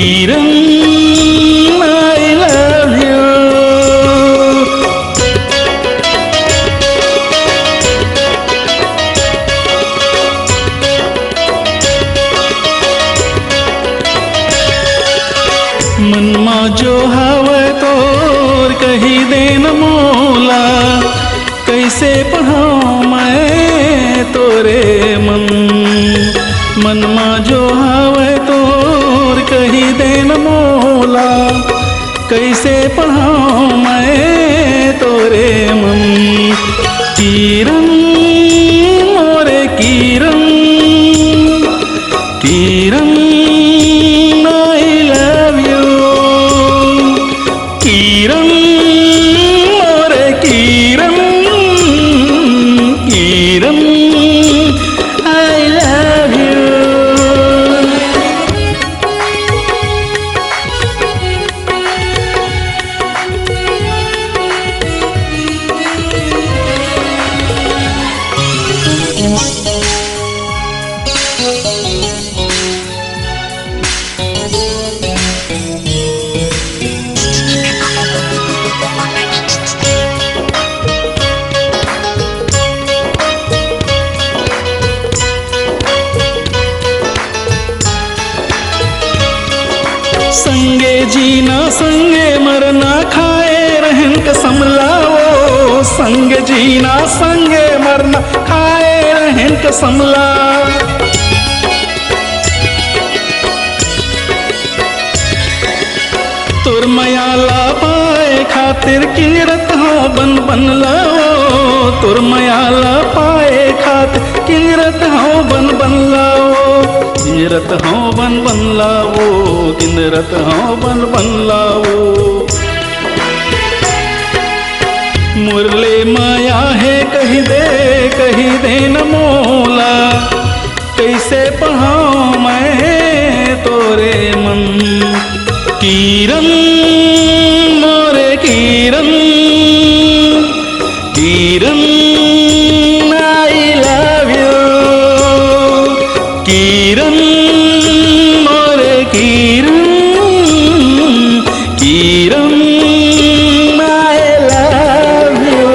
Kiran I love you. मनमा जो हवे तोर कही देन मोला, कैसे पढ़ाऊँ मैं तोरे मन। मनमा जो हवे तोर कही देन मोला, कैसे पढ़ाऊँ मैं तोरे मन। किरण मोरे Kiran, Kiran I love you. Kiran मोरे Kiran, Kiran I love you. संगे जीना संगे मरना, खाए रहन कसम लाओ। संगे जीना संगे मरना, खाए रहन कसम ला। तोर मयाला पाए खातिर किरत हो बन बन लाओ। तोर मयाला पाए खातिर किरत हो बन बन लाओ। किरत हो बन बन लाओ, किनरत हो बन बन लाओ। मुरले माया है कही दे न मोला, कैसे पढ़ाऊँ मैं तोरे मन। किरण मोरे Kiran, Kiran I love you. Kiran मोरे Kiran, Kiran I love you.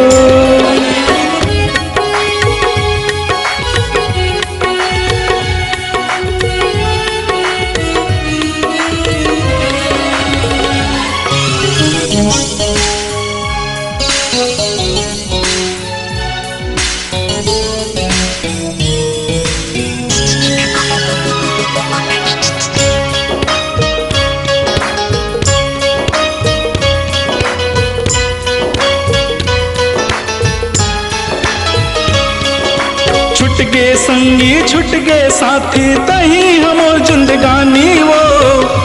छुट गे संगी छुट गे साथी, तही हमोर जिंदगानी वो।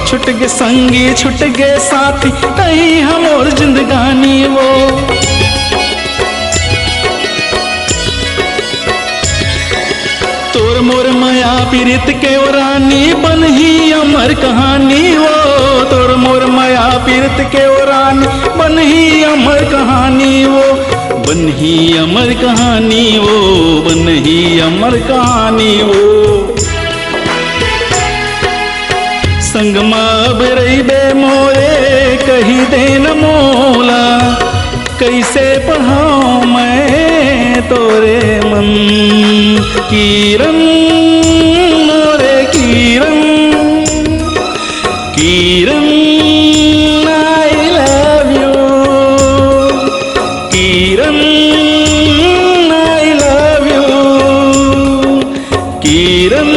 छुट गे संगी छुट गे साथी, तही हमोर जिंदगानी वो। तोर मोर माया पीरित के रानी, बन ही अमर कहानी वो। तोर मोर माया पीरित के रानी, बन ही अमर कहानी वो। बन ही अमर कहानी वो, बन ही अमर कहानी वो। संगमा अब रहीबे मोरे, कही दे न मोला, कैसे पढ़ाऊँ मैं तोरे मन। किरण मोरे Kiran, Kiran I love you. Kiran I love you. Kiran